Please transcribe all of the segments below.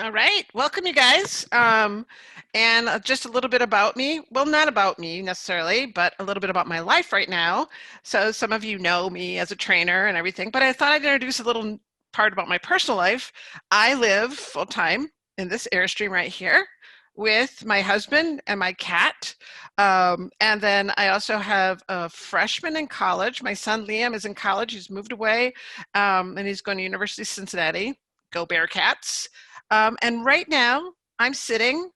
All right, welcome you guys. And just a little bit about me. Well, not about me necessarily, but a little bit about my life right now. So some of you know me as a trainer and everything, but I thought I'd introduce a little part about my personal life. I live full time in this Airstream right here with my husband and my cat. And then I also have a freshman in college. My son Liam is in college. He's moved away, and he's going to University of Cincinnati. Go Bearcats. And right now, I'm sitting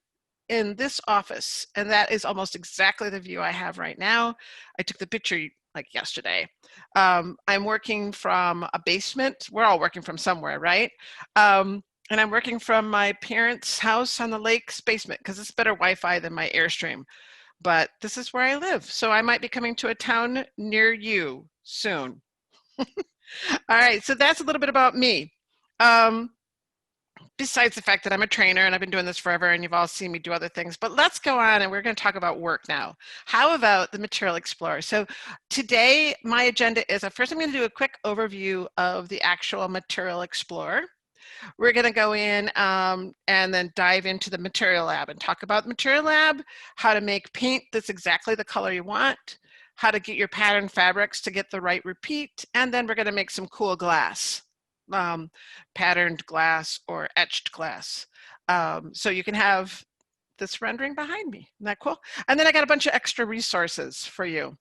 in this office, and that is almost exactly the view I have right now. I took the picture like yesterday. I'm working from a basement. We're all working from somewhere, right? And I'm working from my parents' house on the lake's basement because it's better Wi-Fi than my Airstream. But this is where I live, so I might be coming to a town near you soon. All right, so that's a little bit about me. Um, Besides the fact that I'm a trainer and I've been doing this forever and you've all seen me do other things, but let's go on and we're going to talk about work now. How about the Material Explorer? So today my agenda is first I'm going to do a quick overview of the actual Material Explorer. We're going to go in and then dive into the Material Lab and talk about the Material Lab, how to make paint that's exactly the color you want, how to get your pattern fabrics to get the right repeat, and then we're going to make some cool glass. Patterned glass or etched glass. So you can have this rendering behind me. Isn't that cool? And then I got a bunch of extra resources for you.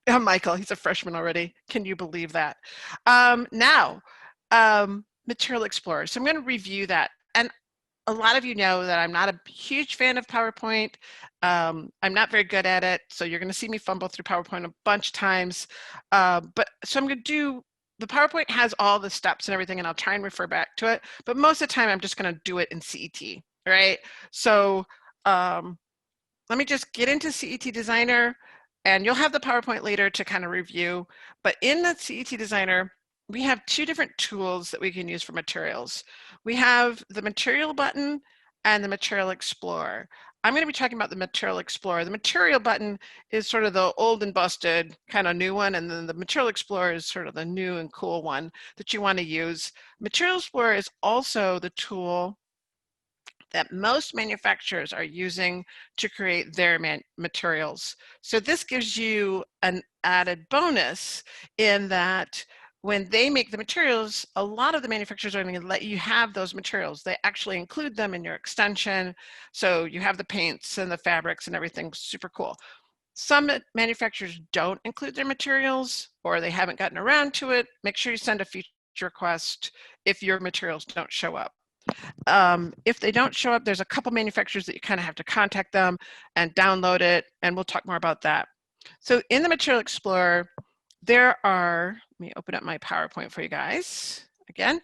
Oh, Michael, he's a freshman already. Can you believe that? Now, Material Explorer. So I'm going to review that. And a lot of you know that I'm not a huge fan of PowerPoint. I'm not very good at it. So you're going to see me fumble through PowerPoint a bunch of times. So I'm going to do the PowerPoint has all the steps and everything, and I'll try and refer back to it. But most of the time, I'm just going to do it in CET, right? So let me just get into CET Designer, and you'll have the PowerPoint later to kind of review. But in the CET Designer, we have two different tools that we can use for materials. We have the Material button and the Material Explorer. I'm going to be talking about the Material Explorer. The Material button is sort of the old and busted kind of new one, and then the Material Explorer is sort of the new and cool one that you want to use. Material Explorer is also the tool that most manufacturers are using to create their materials. So this gives you an added bonus in that when they make the materials, a lot of the manufacturers are going to let you have those materials. They actually include them in your extension. So you have the paints and the fabrics and everything, super cool. Some manufacturers don't include their materials or they haven't gotten around to it. Make sure you send a feature request if your materials don't show up. If they don't show up, there's a couple manufacturers that you kind of have to contact them and download it, and we'll talk more about that. So in the Material Explorer, there are, let me open up my PowerPoint for you guys again.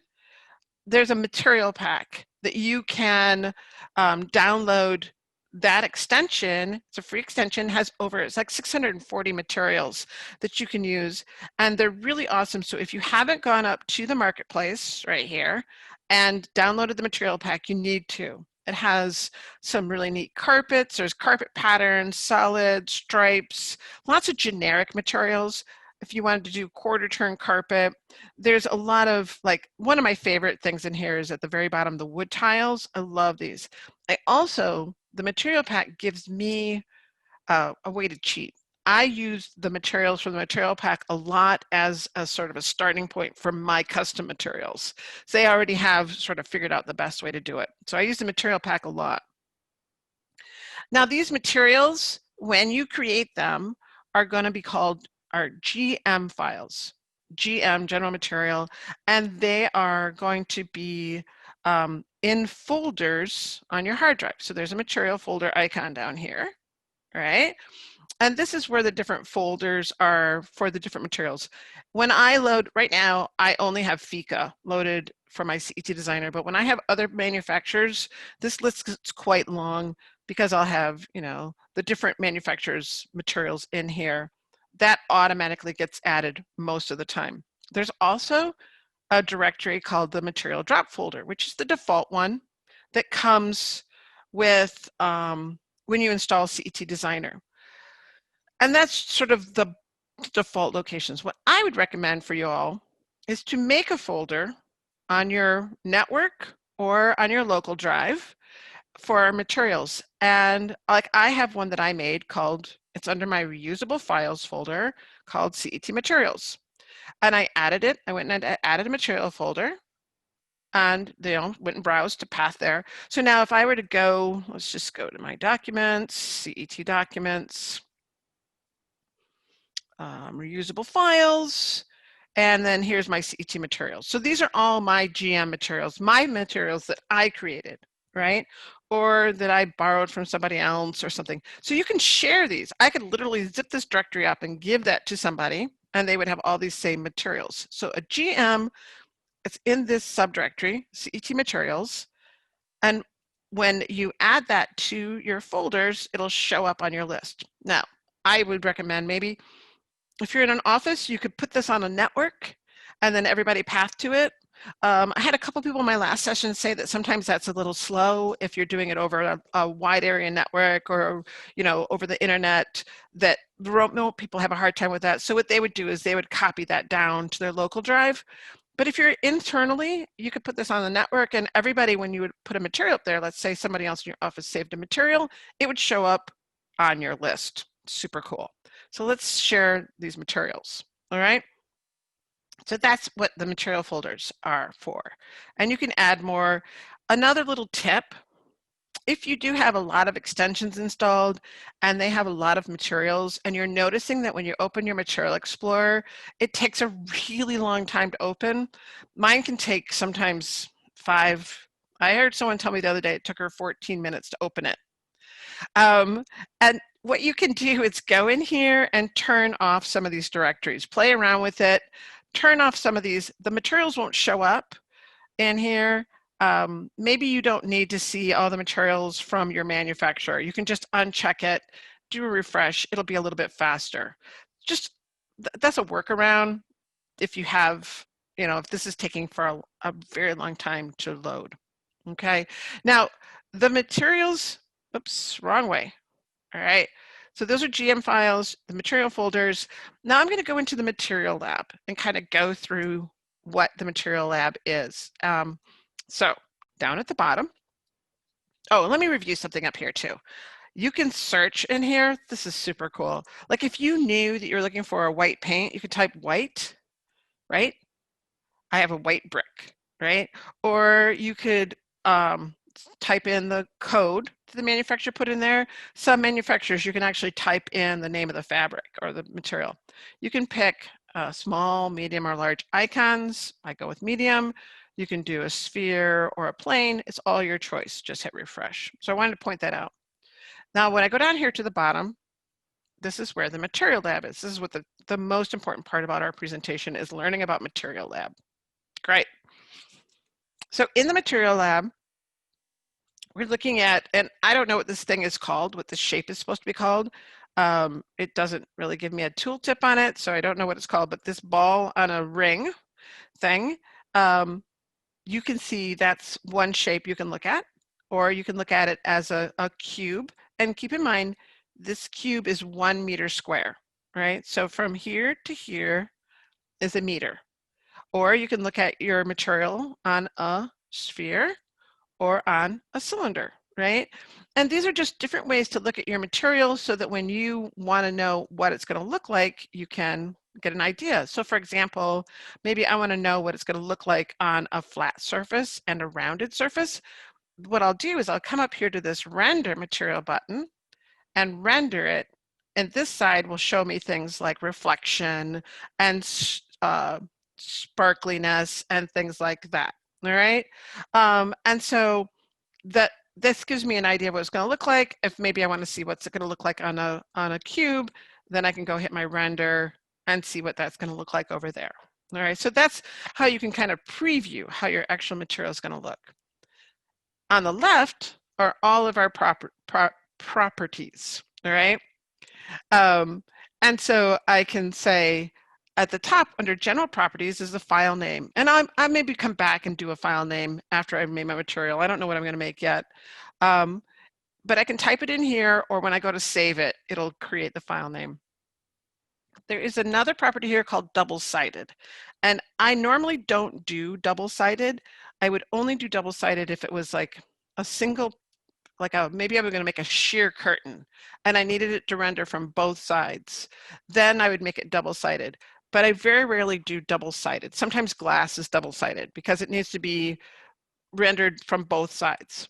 There's a material pack that you can download. That extension, it's a free extension, has it's like 640 materials that you can use, and they're really awesome. So if you haven't gone up to the marketplace right here and downloaded the material pack, you need to. It has some really neat carpets. There's carpet patterns, solids, stripes, lots of generic materials. If you wanted to do quarter turn carpet, there's a lot of, like, one of my favorite things in here is at the very bottom, the wood tiles. I love these. The material pack gives me a way to cheat. I use the materials from the material pack a lot as a sort of a starting point for my custom materials. So they already have sort of figured out the best way to do it. So I use the material pack a lot. Now these materials, when you create them, are going to be called our GM files, GM, general material, and they are going to be in folders on your hard drive. So there's a material folder icon down here, right? And this is where the different folders are for the different materials. When I load, right now, I only have Fika loaded for my CET Designer, but when I have other manufacturers, this list is quite long because I'll have, the different manufacturers' materials in here. That automatically gets added most of the time. There's also a directory called the Material Drop folder, which is the default one that comes with when you install CET Designer. And that's sort of the default locations. What I would recommend for you all is to make a folder on your network or on your local drive for materials. And like I have one that I made called, it's under my reusable files folder called CET materials. And I added it. I went and added a material folder and went and browsed to path there. So now if I were to go, let's just go to my documents, CET documents, reusable files, and then here's my CET materials. So these are all my GM materials, my materials that I created, right? Or that I borrowed from somebody else or something. So you can share these. I could literally zip this directory up and give that to somebody and they would have all these same materials. So a GM, it's in this subdirectory, CET materials. And when you add that to your folders, it'll show up on your list. Now, I would recommend maybe if you're in an office, you could put this on a network and then everybody path to it. I had a couple people in my last session say that sometimes that's a little slow if you're doing it over a wide area network or over the internet, that remote people have a hard time with that. So what they would do is they would copy that down to their local drive. But if you're internally, you could put this on the network and everybody, when you would put a material up there, let's say somebody else in your office saved a material, it would show up on your list. Super cool. So let's share these materials, all right? So that's what the material folders are for. And you can add more. Another little tip, if you do have a lot of extensions installed and they have a lot of materials and you're noticing that when you open your Material Explorer, it takes a really long time to open. Mine can take sometimes I heard someone tell me the other day it took her 14 minutes to open it. And what you can do is go in here and turn off some of these directories, play around with it, turn off some of these. The materials won't show up in here. Maybe you don't need to see all the materials from your manufacturer. You can just uncheck it, do a refresh. It'll be a little bit faster. Just that's a workaround if you have, if this is taking for a very long time to load. Okay. Now the materials, oops, wrong way. All right. So those are GM files, the material folders. Now I'm going to go into the material lab and kind of go through what the material lab is. So down at the bottom, oh, let me review something up here too. You can search in here. This is super cool. Like if you knew that you're looking for a white paint, you could type white, right? I have a white brick, right? Or you could type in the code that the manufacturer put in there. Some manufacturers, you can actually type in the name of the fabric or the material. You can pick small, medium, or large icons. I go with medium. You can do a sphere or a plane. It's all your choice. Just hit refresh. So I wanted to point that out. Now, when I go down here to the bottom, this is where the material lab is. This is what the most important part about our presentation is, learning about material lab. Great. So in the material lab, we're looking at, and I don't know what this thing is called, what the shape is supposed to be called. It doesn't really give me a tooltip on it, so I don't know what it's called, but this ball on a ring thing, you can see that's one shape you can look at, or you can look at it as a cube. And keep in mind, this cube is 1 meter square, right? So from here to here is a meter. Or you can look at your material on a sphere or on a cylinder, right? And these are just different ways to look at your material so that when you want to know what it's going to look like, you can get an idea. So for example, maybe I want to know what it's going to look like on a flat surface and a rounded surface. What I'll do is I'll come up here to this render material button and render it. And this side will show me things like reflection and sparkliness and things like that. All right. And so this gives me an idea of what it's going to look like. If maybe I want to see what's it going to look like on a cube, then I can go hit my render and see what that's going to look like over there. All right. So that's how you can kind of preview how your actual material is going to look. On the left are all of our properties. All right. And so I can say at the top under general properties is the file name. And I maybe come back and do a file name after I've made my material. I don't know what I'm going to make yet. But I can type it in here, or when I go to save it, it'll create the file name. There is another property here called double-sided. And I normally don't do double-sided. I would only do double-sided if it was like a single, maybe I was going to make a sheer curtain and I needed it to render from both sides. Then I would make it double-sided. But I very rarely do double-sided. Sometimes glass is double-sided because it needs to be rendered from both sides.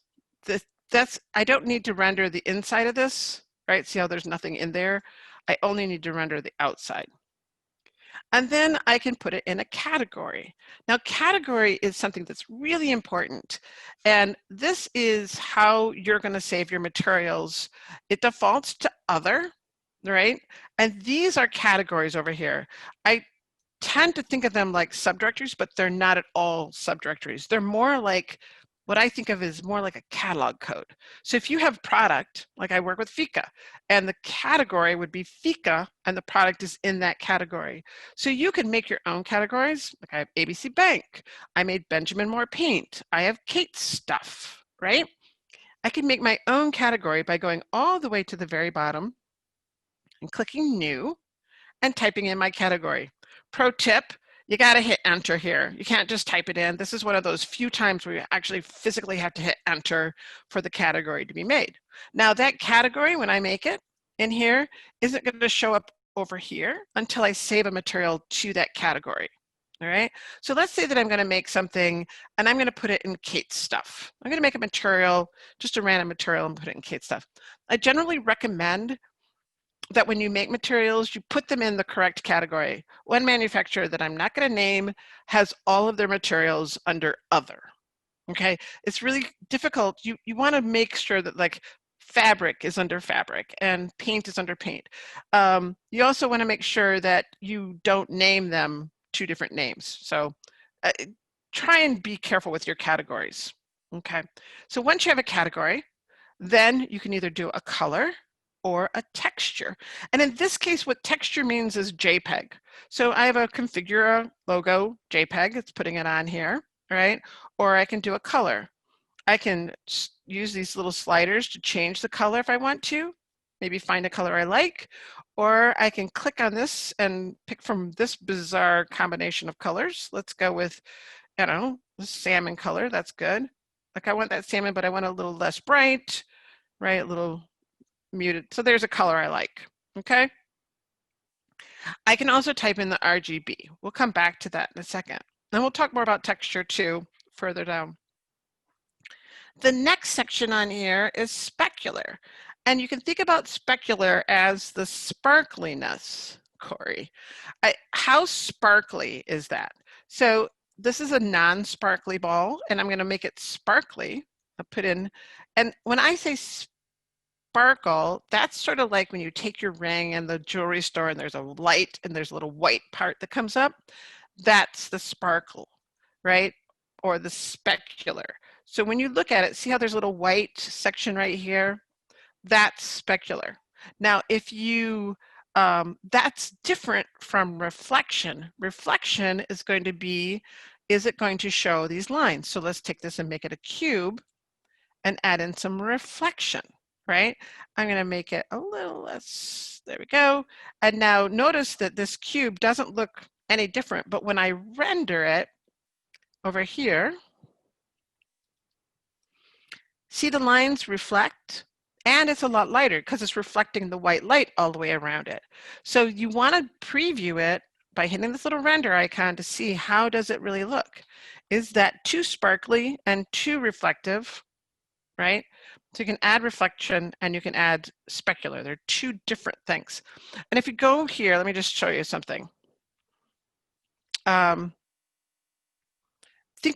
I don't need to render the inside of this, right? See how there's nothing in there? I only need to render the outside. And then I can put it in a category. Now, category is something that's really important. And this is how you're going to save your materials. It defaults to other, right? And these are categories over here. I tend to think of them like subdirectories, but they're not at all subdirectories. They're more like what I think of as more like a catalog code. So if you have product, like I work with Fika, and the category would be Fika, and the product is in that category. So you can make your own categories. Like I have ABC Bank, I made Benjamin Moore Paint, I have Cate stuff, right? I can make my own category by going all the way to the very bottom and clicking New and typing in my category. Pro tip, you got to hit enter here. You can't just type it in. This is one of those few times where you actually physically have to hit enter for the category to be made. Now that category, when I make it in here, isn't going to show up over here until I save a material to that category. All right, so let's say that I'm going to make something and I'm going to put it in Cate stuff. I'm going to make a material, just a random material, and put it in Cate stuff. I generally recommend that when you make materials, you put them in the correct category. One manufacturer that I'm not going to name has all of their materials under other. Okay, it's really difficult. You want to make sure that like fabric is under fabric and paint is under paint. You also want to make sure that you don't name them two different names. So try and be careful with your categories. Okay, so once you have a category, then you can either do a color or a texture. And in this case, what texture means is JPEG. So I have a Configura logo JPEG, it's putting it on here, right? Or I can do a color. I can use these little sliders to change the color if I want to, maybe find a color I like, or I can click on this and pick from this bizarre combination of colors. Let's go with, I don't know, the salmon color, that's good. Like I want that salmon, but I want a little less bright, right? A little muted. So there's a color I like, okay? I can also type in the RGB. We'll come back to that in a second. And we'll talk more about texture too, further down. The next section on here is specular. And you can think about specular as the sparkliness, Corey. How sparkly is that? So this is a non-sparkly ball, and I'm gonna make it sparkly. I'll put in, and when I say sparkle, that's sort of like when you take your ring in the jewelry store and there's a light and there's a little white part that comes up. That's the sparkle, right? Or the specular. So when you look at it, see how there's a little white section right here? That's specular. Now, if you, that's different from reflection. Reflection is going to be, is it going to show these lines? So let's take this and make it a cube and add in some reflection. Right? I'm going to make it a little less, there we go. And now notice that this cube doesn't look any different, but when I render it over here, see the lines reflect, and it's a lot lighter because it's reflecting the white light all the way around it. So you want to preview it by hitting this little render icon to see how does it really look. Is that too sparkly and too reflective, right? So you can add reflection and you can add specular. They're two different things. And if you go here, let me just show you something. Think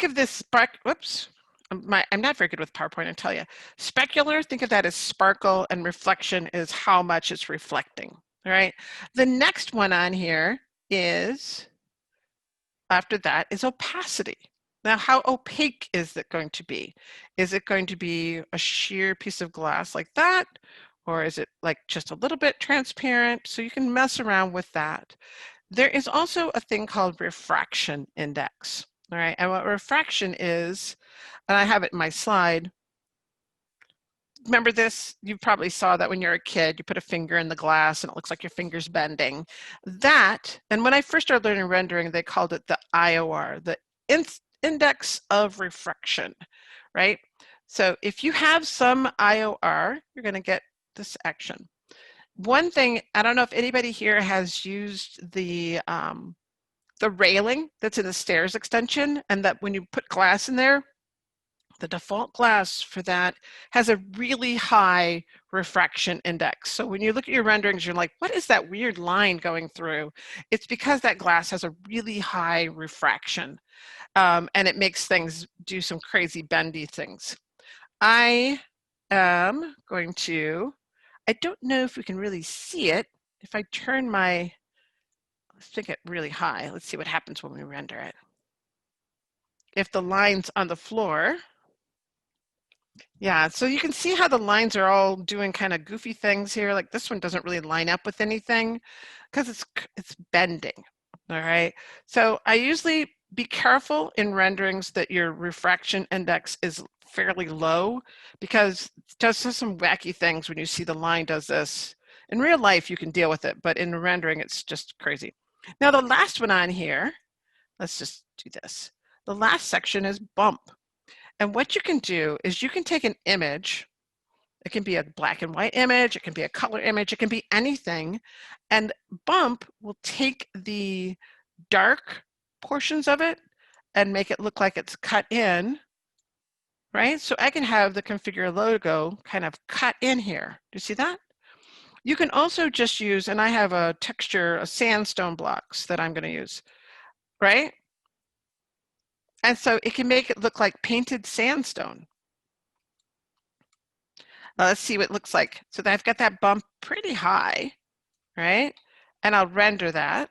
of this spark, whoops. I'm not very good with PowerPoint, I tell you. Specular, think of that as sparkle, and reflection is how much it's reflecting, all right? The next one on here is, after that, is opacity. Now, how opaque is it going to be? Is it going to be a sheer piece of glass like that? Or is it like just a little bit transparent? So you can mess around with that. There is also a thing called refraction index. All right, and what refraction is, and I have it in my slide. Remember this? You probably saw that when you're a kid, you put a finger in the glass and it looks like your finger's bending. That, and when I first started learning rendering, they called it the IOR, the index of refraction, right? So if you have some IOR, you're going to get this action. One thing, I don't know if anybody here has used the railing that's in the stairs extension, and that when you put glass in there, the default glass for that has a really high refraction index. So when you look at your renderings, you're like, what is that weird line going through? It's because that glass has a really high refraction, and it makes things do some crazy bendy things. I am going to, I don't know if we can really see it. If I turn my, let's make it really high. Let's see what happens when we render it. If the line's on the floor, yeah, so you can see how the lines are all doing kind of goofy things here. Like this one doesn't really line up with anything because it's bending. All right. So I usually be careful in renderings that your refraction index is fairly low, because it does some wacky things when you see the line does this. In real life, you can deal with it, but in the rendering, it's just crazy. Now, the last one on here, let's just do this. The last section is bump. And what you can do is you can take an image. It can be a black and white image. It can be a color image. It can be anything. And bump will take the dark portions of it and make it look like it's cut in, right? So I can have the Configura logo kind of cut in here. Do you see that? You can also just use, and I have a texture, a sandstone blocks that I'm going to use, right? And so it can make it look like painted sandstone. Let's see what it looks like. So I've got that bump pretty high, right? And I'll render that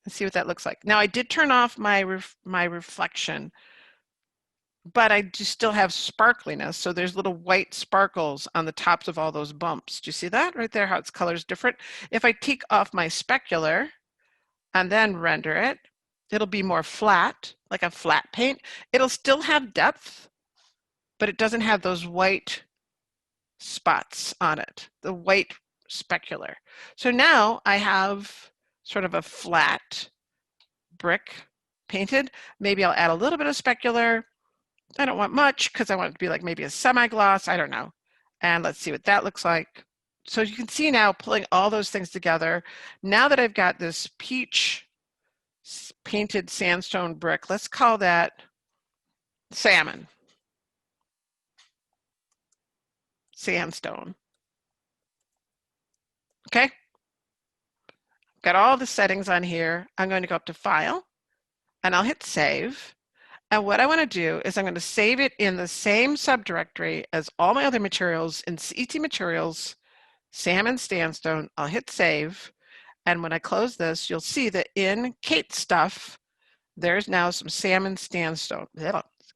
and see what that looks like. Now I did turn off my reflection, but I do still have sparkliness. So there's little white sparkles on the tops of all those bumps. Do you see that right there, how its color is different? If I take off my specular and then render it, it'll be more flat, like a flat paint. It'll still have depth, but it doesn't have those white spots on it, the white specular. So now I have sort of a flat brick painted. Maybe I'll add a little bit of specular. I don't want much because I want it to be like maybe a semi-gloss, I don't know. And let's see what that looks like. So you can see now, pulling all those things together, now that I've got this peach painted sandstone brick, let's call that salmon. Sandstone. Okay. Got all the settings on here. I'm going to go up to File, and I'll hit Save. And what I want to do is I'm going to save it in the same subdirectory as all my other materials in CET Materials, Salmon Sandstone. I'll hit Save. And when I close this, you'll see that in Cate stuff, there's now some salmon sandstone.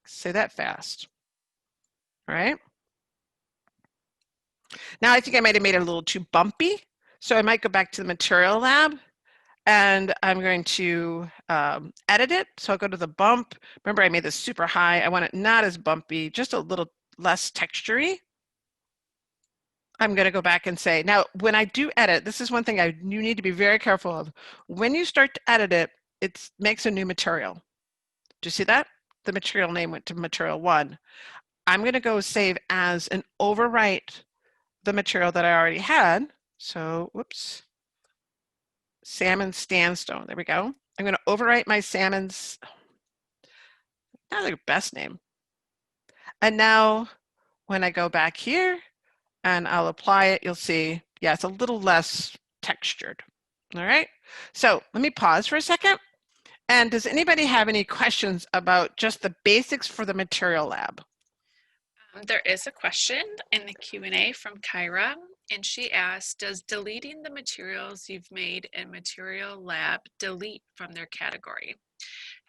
Say that fast. All right. Now I think I might have made it a little too bumpy. So I might go back to the Material Lab, and I'm going to edit it. So I'll go to the bump. Remember, I made this super high. I want it not as bumpy, just a little less textury. I'm going to go back and say, now when I do edit, this is one thing you need to be very careful of. When you start to edit it, it makes a new material. Do you see that? The material name went to material 1. I'm going to go save as and overwrite the material that I already had. So, whoops, salmon sandstone. There we go. I'm going to overwrite my salmon's, not the best name. And now when I go back here and I'll apply it, you'll see, yeah, it's a little less textured. All right. So let me pause for a second. And does anybody have any questions about just the basics for the Material Lab? There is a question in the Q&A from Kyra, and she asked, does deleting the materials you've made in Material Lab delete from their category?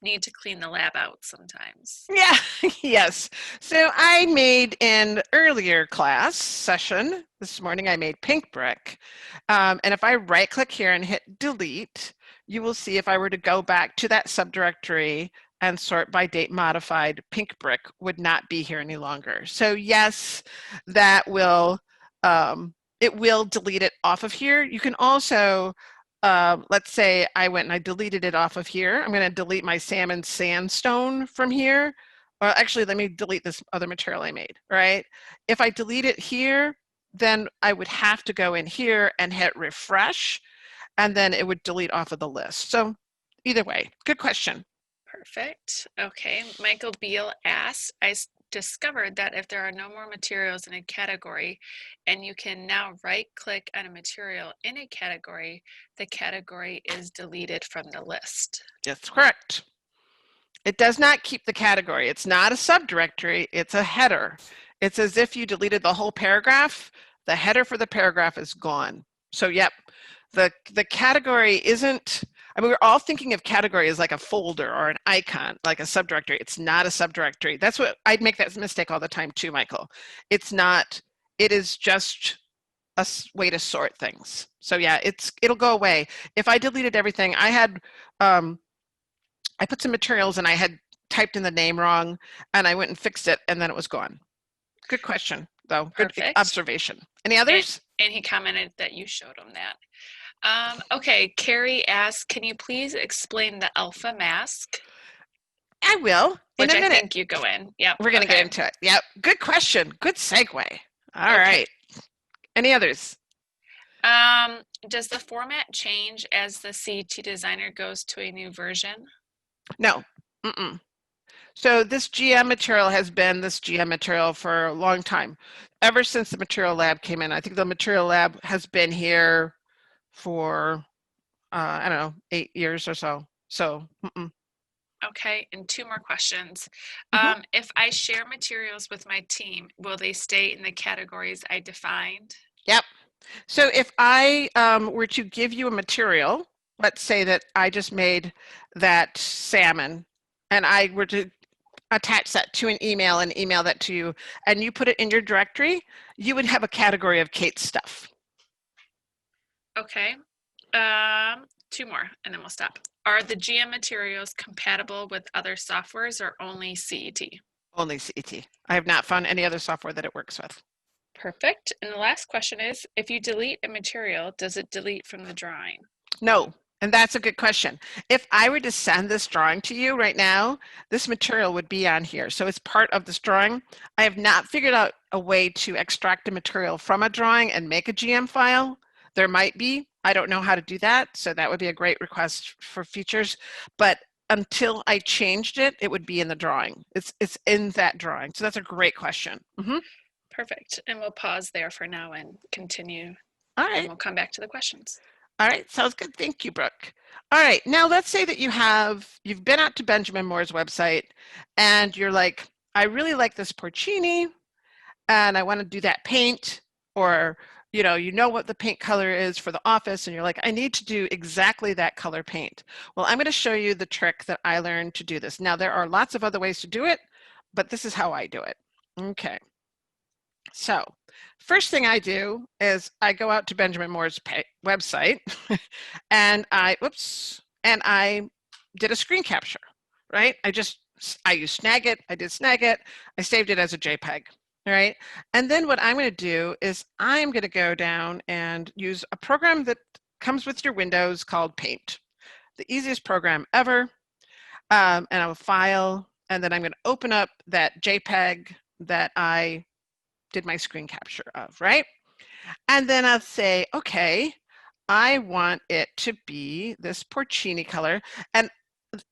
Need to clean the lab out sometimes. Yeah, yes. So I made in earlier class session this morning, I made pink brick. And if I right click here and hit delete, you will see if I were to go back to that subdirectory and sort by date modified, pink brick would not be here any longer. So yes, that will, it will delete it off of here. You can also let's say I went and I deleted it off of here. I'm going to delete my salmon sandstone from here. Or actually, let me delete this other material I made, right? If I delete it here, then I would have to go in here and hit refresh, and then it would delete off of the list. So either way, good question. Perfect. Okay. Michael Beal asks, discovered that if there are no more materials in a category and you can now right click on a material in a category, the category is deleted from the list. That's correct. It does not keep the category. It's not a subdirectory, it's a header. It's as if you deleted the whole paragraph. The header for the paragraph is gone. So yep, the category isn't, I mean, we're all thinking of category as like a folder or an icon, like a subdirectory. It's not a subdirectory. That's what, I'd make that mistake all the time too, Michael. It's not, it is just a way to sort things. So yeah, it'll go away. If I deleted everything, I put some materials and I had typed in the name wrong and I went and fixed it and then it was gone. Good question though. Good Perfect. observation. Any others? And he commented that you showed him that. Okay, Carrie asked, can you please explain the alpha mask? I will in Which a minute. I think you go in. Yep. We're going to get into it. Yep. Good question. Good segue. All Okay. right. Any others? Does the format change as the CT designer goes to a new version? No. Mm-mm. So this GM material has been this GM material for a long time. Ever since the material lab came in. I think the material lab has been here for, I don't know, 8 years or so. So, Okay, and two more questions. Mhm. If I share materials with my team, will they stay in the categories I defined? Yep. So if I were to give you a material, let's say that I just made that salmon and I were to attach that to an email and email that to you and you put it in your directory, you would have a category of Cate's stuff. Okay. Two more and then we'll stop. Are the GM materials compatible with other softwares or only CET? Only CET. I have not found any other software that it works with. Perfect. And the last question is, if you delete a material, does it delete from the drawing? No, and that's a good question. If I were to send this drawing to you right now, this material would be on here. So it's part of this drawing. I have not figured out a way to extract a material from a drawing and make a GM file. There might be, I don't know how to do that. So that would be a great request for features. But until I changed it, it would be in the drawing. It's in that drawing. So that's a great question. Perfect. And we'll pause there for now and continue. All And right. we'll come back to the questions. All right, sounds good. Thank you, Brooke. All right, now let's say that you've been out to Benjamin Moore's website and you're like, I really like this porcini and I want to do that paint, or you know what the paint color is for the office and you're like, I need to do exactly that color paint. Well, I'm going to show you the trick that I learned to do this. Now, there are lots of other ways to do it, but this is how I do it. Okay. So first thing I do is I go out to Benjamin Moore's website and I did a screen capture, right? I used Snagit, I did Snagit, I saved it as a JPEG, all right? And then what I'm gonna do is I'm gonna go down and use a program that comes with your Windows called Paint, the easiest program ever. And I will file, and then I'm gonna open up that JPEG that I did my screen capture of, right? And then I'll say, okay, I want it to be this porcini color. And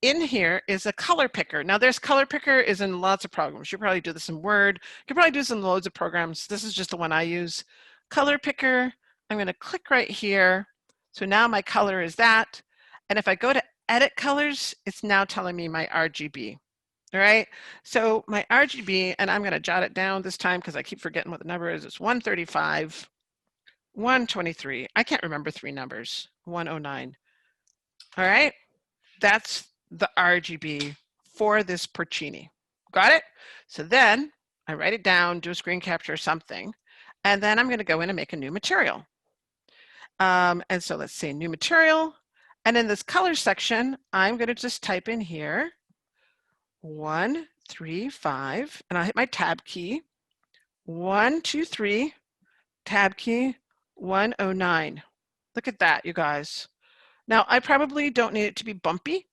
in here is a color picker. Now there's color picker is in lots of programs. You probably do this in Word. You can probably do this in loads of programs. This is just the one I use. Color picker, I'm gonna click right here. So now my color is that. And if I go to edit colors, it's now telling me my RGB. All right, so my RGB, and I'm going to jot it down this time because I keep forgetting what the number is. It's 135, 123. I can't remember three numbers. 109. All right, that's the RGB for this porcini. Got it? So then I write it down, do a screen capture or something, and then I'm going to go in and make a new material. And so let's say new material. And in this color section, I'm going to just type in here 135, and I'll hit my tab key. 123, tab key 109. Look at that, you guys. Now, I probably don't need it to be bumpy,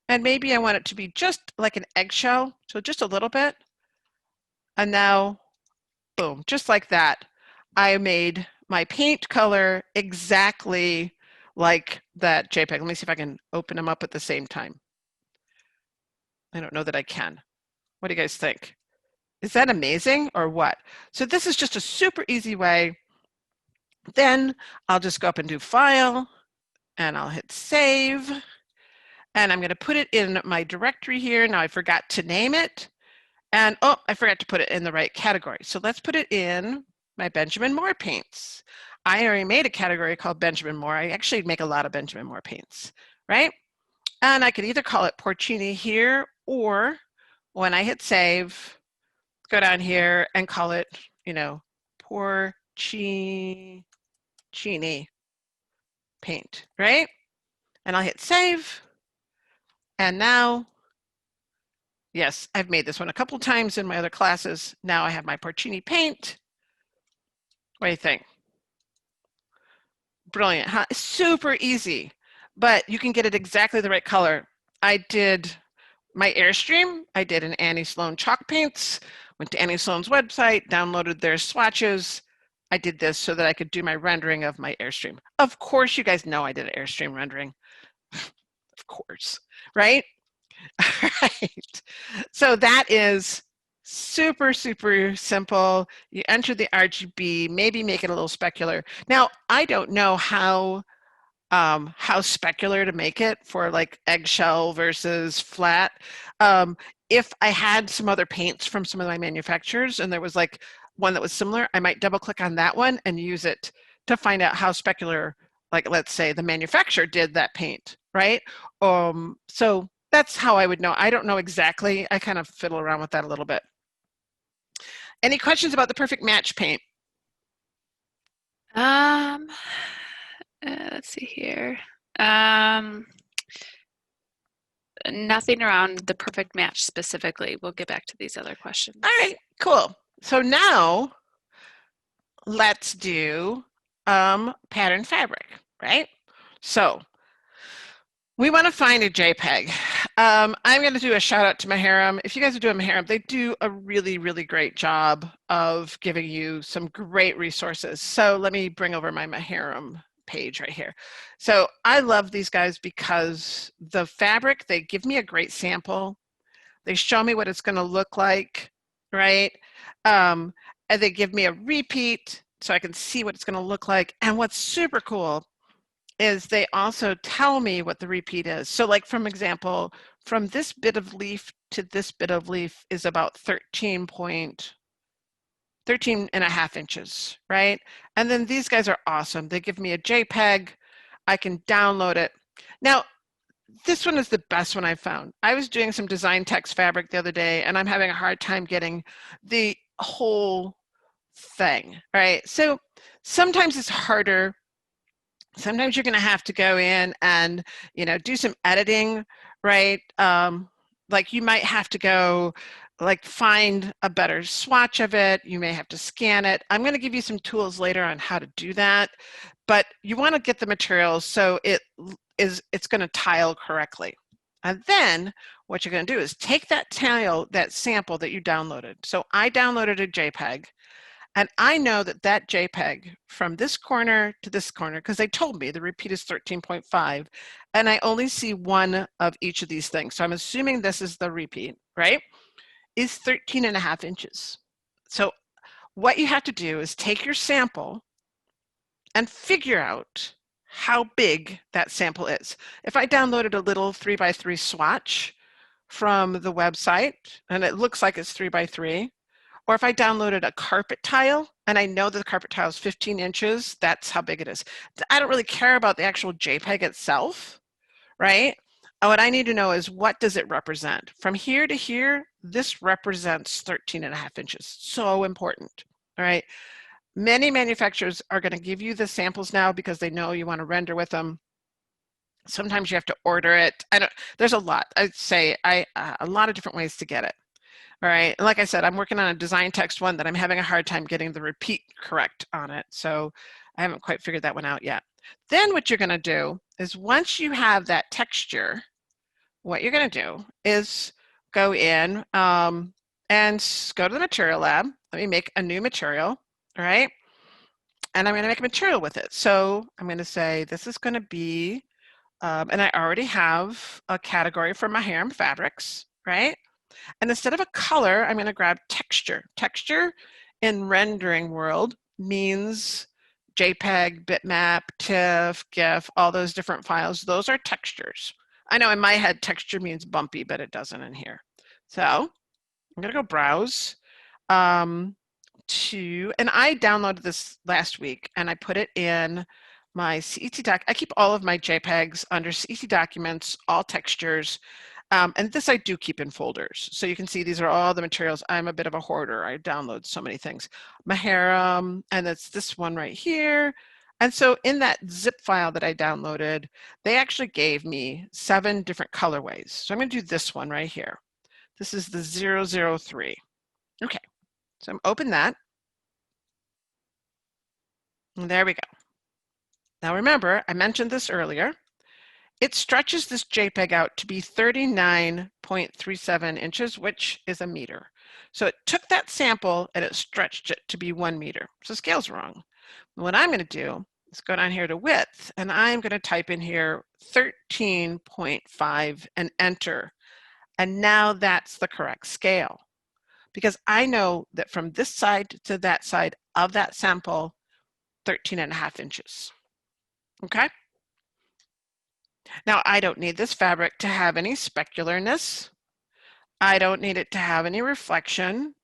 and maybe I want it to be just like an eggshell, so just a little bit. And now, boom, just like that, I made my paint color exactly like that JPEG. Let me see if I can open them up at the same time. I don't know that I can. What do you guys think? Is that amazing or what? So this is just a super easy way. Then I'll just go up and do File, and I'll hit Save. And I'm going to put it in my directory here. Now I forgot to name it. And oh, I forgot to put it in the right category. So let's put it in my Benjamin Moore paints. I already made a category called Benjamin Moore. I actually make a lot of Benjamin Moore paints, right? And I could either call it Porcini here, or when I hit save, go down here and call it, you know, Porcini paint, right? And I'll hit save. And now, yes, I've made this one a couple times in my other classes. Now I have my Porcini paint. What do you think? Brilliant, huh? Super easy, but you can get it exactly the right color. I did my Airstream. I did an Annie Sloan chalk paints, went to Annie Sloan's website, downloaded their swatches. I did this so that I could do my rendering of my Airstream. Of course, you guys know I did an Airstream rendering. Of course, right? Right. So that is super, super simple. You enter the RGB, maybe make it a little specular. Now, I don't know how specular to make it for like eggshell versus flat. Um, if I had some other paints from some of my manufacturers and there was like one that was similar, I might double click on that one and use it to find out how specular, like let's say the manufacturer did that paint, right? So that's how I would know. I don't know exactly. I kind of fiddle around with that a little bit. Any questions about the perfect match paint? Um, let's see here. Um, Nothing around the perfect match specifically. We'll get back to these other questions. All right, cool. So now let's do pattern fabric, right? So we want to find a JPEG. I'm going to do a shout out to Maharam. If you guys are doing Maharam, they do a really, really great job of giving you some great resources. So let me bring over my Maharam page right here. So I love these guys because the fabric, they give me a great sample. They show me what it's going to look like, right? And they give me a repeat so I can see what it's going to look like. And what's super cool is they also tell me what the repeat is. So like from example, from this bit of leaf to this bit of leaf is about 13 and a half inches, right? And then these guys are awesome. They give me a JPEG. I can download it. Now, this one is the best one I've found. I was doing some design text fabric the other day, and I'm having a hard time getting the whole thing, right? So sometimes it's harder. Sometimes you're going to have to go in and, you know, do some editing, right? Like you might have to go like find a better swatch of it. You may have to scan it. I'm going to give you some tools later on how to do that, but you want to get the materials so it's going to tile correctly. And then what you're going to do is take that tile, that sample that you downloaded. So I downloaded a JPEG, and I know that that JPEG from this corner to this corner, because they told me the repeat is 13.5, and I only see one of each of these things. So I'm assuming this is the repeat, right? Is 13 and a half inches. So what you have to do is take your sample and figure out how big that sample is. If I downloaded a little 3x3 swatch from the website, and it looks like it's 3x3, or if I downloaded a carpet tile and I know that the carpet tile is 15 inches, that's how big it is. I don't really care about the actual JPEG itself, right? What I need to know is what does it represent? From here to here, this represents 13 and a half inches. So important, all right? Many manufacturers are going to give you the samples now because they know you want to render with them. Sometimes you have to order it. There's a lot. I'd say a lot of different ways to get it. All right, and like I said, I'm working on a design text one that I'm having a hard time getting the repeat correct on it. So I haven't quite figured that one out yet. Then what you're going to do is once you have that texture, what you're going to do is go in and go to the material lab. Let me make a new material, all right? And I'm going to make a material with it. So I'm going to say this is going to be, and I already have a category for my hair and fabrics, right? And instead of a color, I'm going to grab texture. Texture in rendering world means JPEG, bitmap, TIFF, GIF, all those different files. Those are textures. I know in my head texture means bumpy, but it doesn't in here. So I'm going to go browse and I downloaded this last week and I put it in my CET doc. I keep all of my JPEGs under CET documents, all textures. And this I do keep in folders. So you can see these are all the materials. I'm a bit of a hoarder. I download so many things. Maharam, and it's this one right here. And so in that zip file that I downloaded, they actually gave me 7 different colorways. So I'm going to do this one right here. This is the 003. Okay, so I'm open that. And there we go. Now remember, I mentioned this earlier. It stretches this JPEG out to be 39.37 inches, which is a meter. So it took that sample and it stretched it to be 1 meter. So the scale's wrong. What I'm going to do is go down here to width, and I'm going to type in here 13.5 and enter. And now that's the correct scale, because I know that from this side to that side of that sample, 13.5 inches. Okay? Now, I don't need this fabric to have any specularness. I don't need it to have any reflection.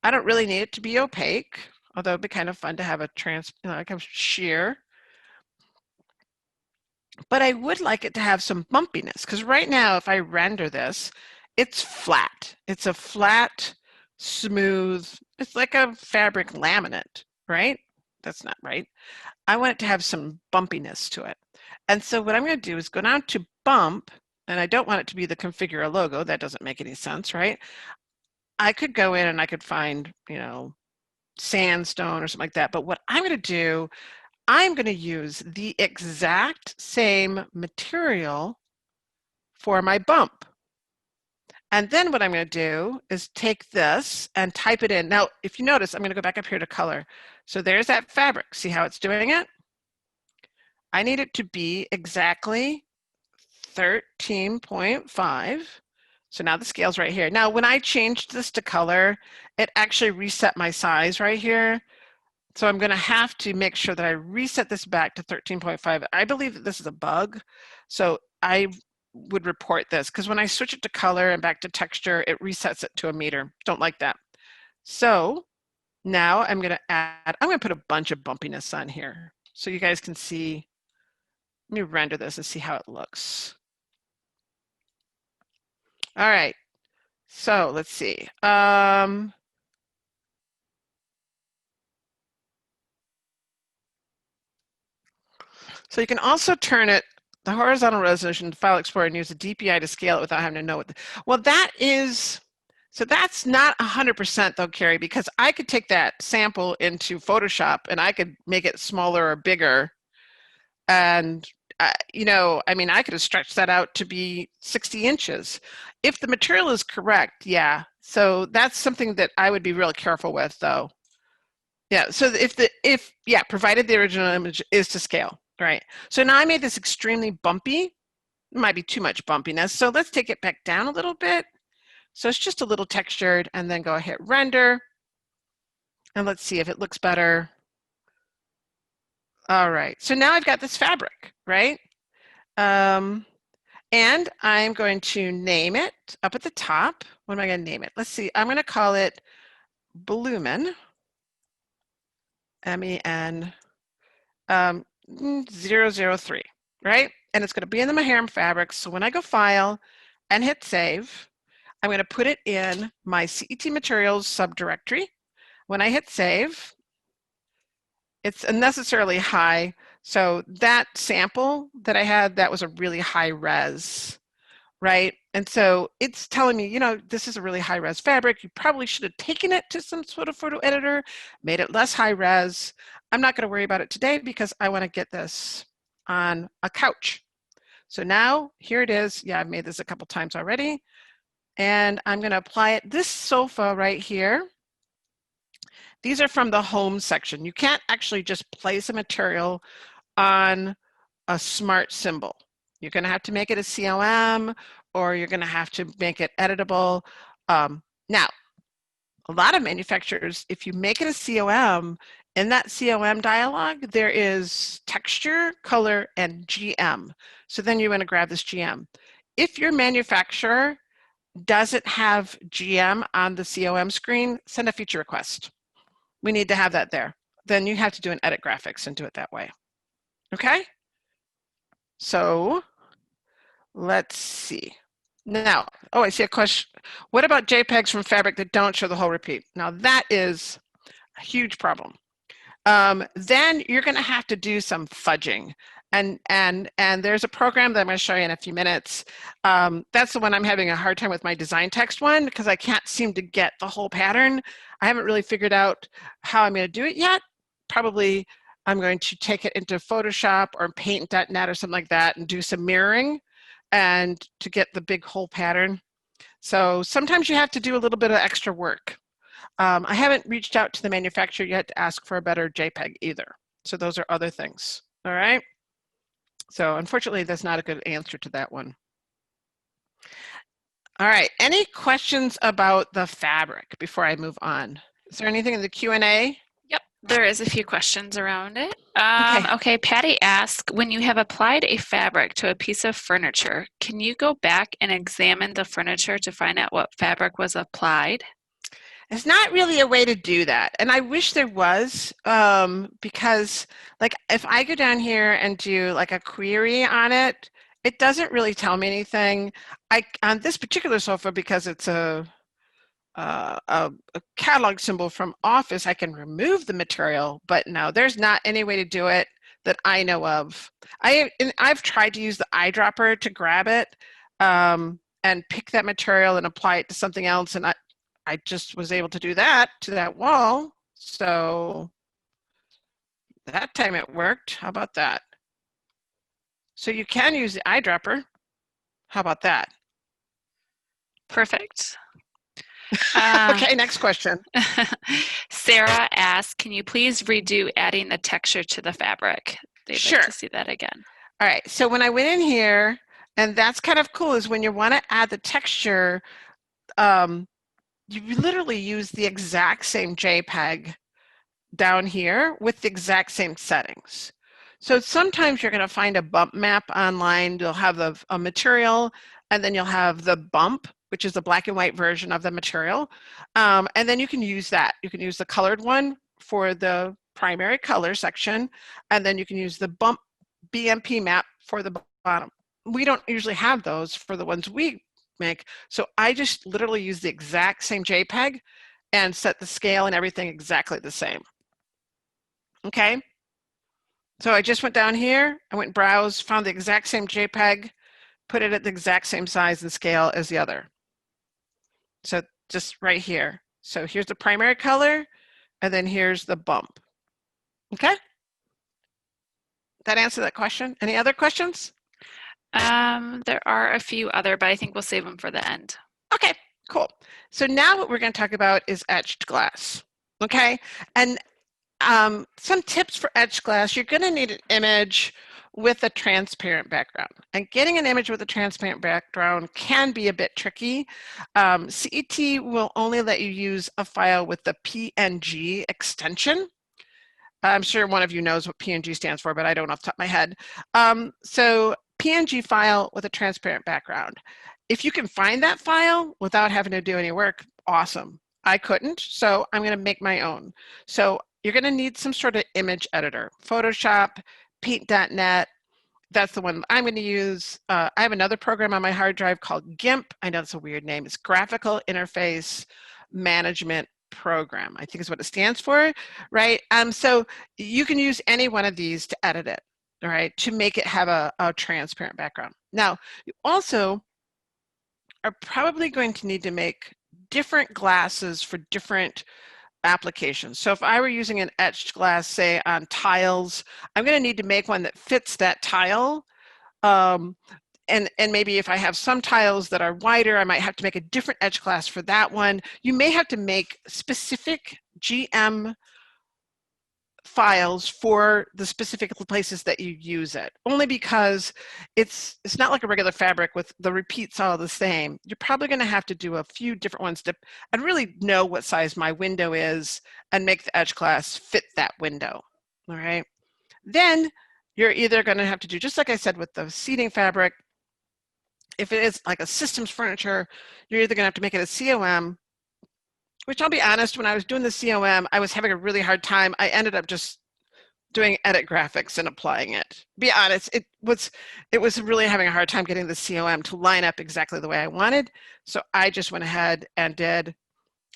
I don't really need it to be opaque, although it'd be kind of fun to have a like a sheer. But I would like it to have some bumpiness, because right now, if I render this, it's flat. It's a flat, smooth, it's like a fabric laminate, right? That's not right. I want it to have some bumpiness to it. And so what I'm going to do is go down to bump, and I don't want it to be the Configura logo. That doesn't make any sense, right? I could go in and I could find, sandstone or something like that. But what I'm going to do, I'm going to use the exact same material for my bump. And then what I'm going to do is take this and type it in. Now, if you notice, I'm going to go back up here to color. So there's that fabric. See how it's doing it? I need it to be exactly 13.5. So now the scale's right here. Now, when I changed this to color, it actually reset my size right here. So I'm going to have to make sure that I reset this back to 13.5. I believe that this is a bug. So I would report this, because when I switch it to color and back to texture, it resets it to a meter. Don't like that. So now I'm going to put a bunch of bumpiness on here so you guys can see. Let me render this and see how it looks. All right, so let's see. So you can also turn it, the horizontal resolution file explorer, and use the DPI to scale it without having to know what. Well, so that's not 100% though, Carrie, because I could take that sample into Photoshop and I could make it smaller or bigger. And, I could have stretched that out to be 60 inches. If the material is correct, yeah. So that's something that I would be real careful with though. Yeah, so provided the original image is to scale, right? So now I made this extremely bumpy. It might be too much bumpiness. So let's take it back down a little bit. So it's just a little textured, and then go ahead, render. And let's see if it looks better. All right, so now I've got this fabric, right? And I'm going to name it up at the top. What am I going to name it? Let's see, I'm going to call it Blumen, MEN 003, right? And it's going to be in the Maharam fabric. So when I go File and hit Save, I'm going to put it in my CET Materials subdirectory. When I hit Save, it's unnecessarily high. So that sample that I had, that was a really high res, right? And so it's telling me, this is a really high res fabric. You probably should have taken it to some sort of photo editor, made it less high res. I'm not going to worry about it today because I want to get this on a couch. So now here it is. Yeah, I've made this a couple times already. And I'm going to apply it. This sofa right here, these are from the home section. You can't actually just place a material on a smart symbol. You're going to have to make it a COM, or you're going to have to make it editable. Now, a lot of manufacturers, if you make it a COM, in that COM dialog, there is texture, color, and GM. So then you want to grab this GM. If your manufacturer doesn't have GM on the COM screen, send a feature request. We need to have that there. Then you have to do an edit graphics and do it that way. Okay? So let's see. Now, oh, I see a question. What about JPEGs from Fabric that don't show the whole repeat? Now that is a huge problem. Then you're going to have to do some fudging. And there's a program that I'm going to show you in a few minutes. That's the one I'm having a hard time with my design text one, because I can't seem to get the whole pattern. I haven't really figured out how I'm going to do it yet. Probably I'm going to take it into Photoshop or Paint.net or something like that and do some mirroring and to get the big whole pattern. So sometimes you have to do a little bit of extra work. I haven't reached out to the manufacturer yet to ask for a better JPEG either. So those are other things. All right. So unfortunately, that's not a good answer to that one. All right. Any questions about the fabric before I move on? Is there anything in the Q&A? Yep, there is a few questions around it. Okay. Okay, Patty asked, when you have applied a fabric to a piece of furniture, can you go back and examine the furniture to find out what fabric was applied? There's not really a way to do that. And I wish there was, because like if I go down here and do like a query on it, it doesn't really tell me anything. On this particular sofa, because it's a catalog symbol from Office, I can remove the material, but no, there's not any way to do it that I know of. I've tried to use the eyedropper to grab it and pick that material and apply it to something else, and I just was able to do that to that wall. So that time it worked. How about that? So you can use the eyedropper. How about that? Perfect. Okay, next question. Sarah asked, can you please redo adding the texture to the fabric? They'd Sure. like to see that again. All right, so when I went in here, and that's kind of cool, is when you want to add the texture, you literally use the exact same JPEG down here with the exact same settings. So sometimes you're going to find a bump map online. You'll have a material, and then you'll have the bump, which is the black and white version of the material. And then you can use that. You can use the colored one for the primary color section, and then you can use the bump BMP map for the bottom. We don't usually have those for the ones we make. So I just literally use the exact same JPEG and set the scale and everything exactly the same. Okay. So I just went down here, I went browse, found the exact same JPEG, put it at the exact same size and scale as the other. So just right here. So here's the primary color, and then here's the bump. Okay? That answer that question? Any other questions? There are a few other, but I think we'll save them for the end. Okay, cool. So now what we're going to talk about is etched glass. Okay? And some tips for etched glass. You're going to need an image with a transparent background. And getting an image with a transparent background can be a bit tricky. CET will only let you use a file with the PNG extension. I'm sure one of you knows what PNG stands for, but I don't off the top of my head. So PNG file with a transparent background. If you can find that file without having to do any work, awesome. I couldn't, so I'm going to make my own. So you're going to need some sort of image editor. Photoshop, Paint.net, that's the one I'm going to use. I have another program on my hard drive called GIMP. I know it's a weird name. It's Graphical Interface Management Program, I think is what it stands for, right? So you can use any one of these to edit it, all right, to make it have a transparent background. Now, you also are probably going to need to make different glasses for different applications. So if I were using an etched glass, say on tiles, I'm going to need to make one that fits that tile. And maybe if I have some tiles that are wider, I might have to make a different etch glass for that one. You may have to make specific GM files for the specific places that you use it, only because it's not like a regular fabric with the repeats all the same. You're probably going to have to do a few different ones to and really know what size my window is and make the etch glass fit that window. All right. Then you're either going to have to do, just like I said with the seating fabric, if it is like a systems furniture, you're either going to have to make it a COM, which I'll be honest, when I was doing the COM, I was having a really hard time. I ended up just doing edit graphics and applying it. Be honest, it was really having a hard time getting the COM to line up exactly the way I wanted. So I just went ahead and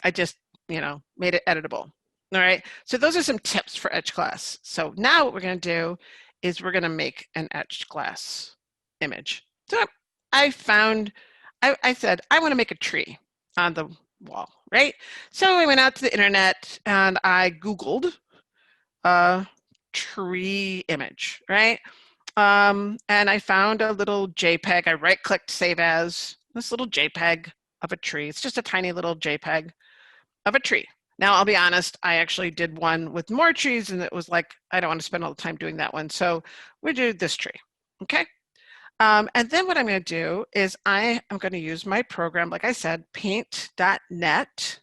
I just, made it editable. All right. So those are some tips for etch glass. So now what we're going to do is we're going to make an etched glass image. So I said, I want to make a tree on the wall, right? So I went out to the internet and I Googled a tree image, right? And I found a little JPEG. I right-clicked Save As, this little JPEG of a tree. It's just a tiny little JPEG of a tree. Now, I'll be honest, I actually did one with more trees, and it was like, I don't want to spend all the time doing that one. So we do this tree, okay? And then what I'm going to do is I am going to use my program, like I said, paint.net.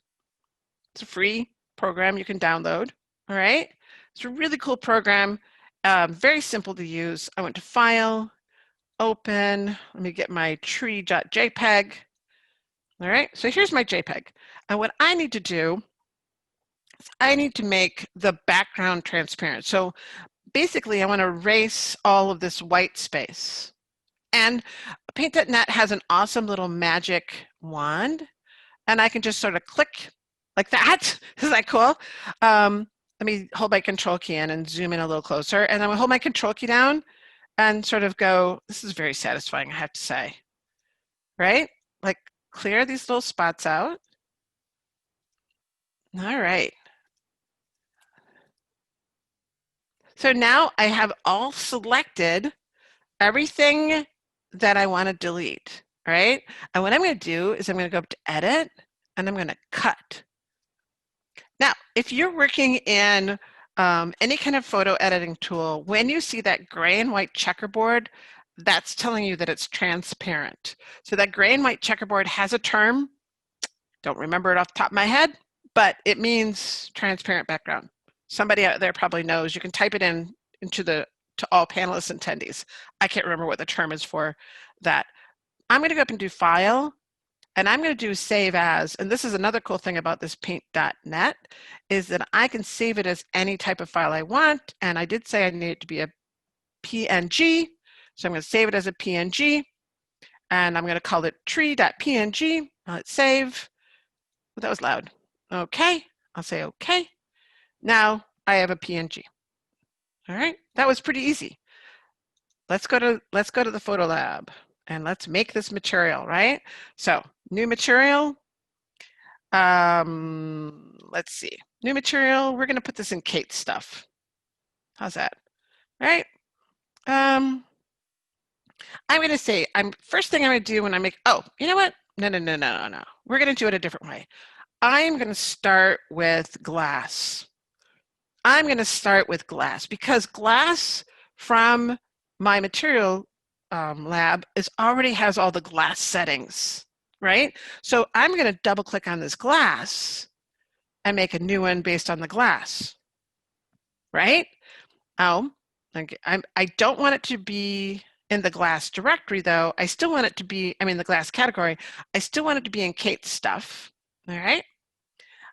It's a free program you can download, all right? It's a really cool program, very simple to use. I went to File, Open, let me get my tree.jpg. All right, so here's my JPEG. And what I need to do is I need to make the background transparent. So basically, I want to erase all of this white space. And Paint.net has an awesome little magic wand, and I can just sort of click like that. Is that cool? Let me hold my control key in and zoom in a little closer, and I'm gonna hold my control key down and sort of go, this is very satisfying, I have to say, right? Like clear these little spots out. All right. So now I have all selected everything that I want to delete, right? And what I'm going to do is I'm going to go up to Edit, and I'm going to Cut. Now, if you're working in any kind of photo editing tool, when you see that gray and white checkerboard, that's telling you that it's transparent. So that gray and white checkerboard has a term. Don't remember it off the top of my head, but it means transparent background. Somebody out there probably knows. You can type it to all panelists and attendees. I can't remember what the term is for that. I'm going to go up and do File, and I'm going to do Save As. And this is another cool thing about this paint.net is that I can save it as any type of file I want. And I did say I need it to be a PNG. So I'm going to save it as a PNG. And I'm going to call it tree.png. Now let's save. Oh, that was loud. Okay. I'll say okay. Now I have a PNG. All right. That was pretty easy. Let's go to the photo lab and let's make this material, right? So new material. Let's see. New material. We're going to put this in Cate stuff. How's that? Right? I'm going to say, first thing I'm going to do when I make, oh, you know what? No. We're going to do it a different way. I'm going to start with glass. I'm going to start with glass because glass from my material lab already has all the glass settings, right? So I'm going to double click on this glass and make a new one based on the glass, right? Oh, I don't want it to be in the glass directory though. I still want it to be, the glass category. I still want it to be in Cate stuff, all right?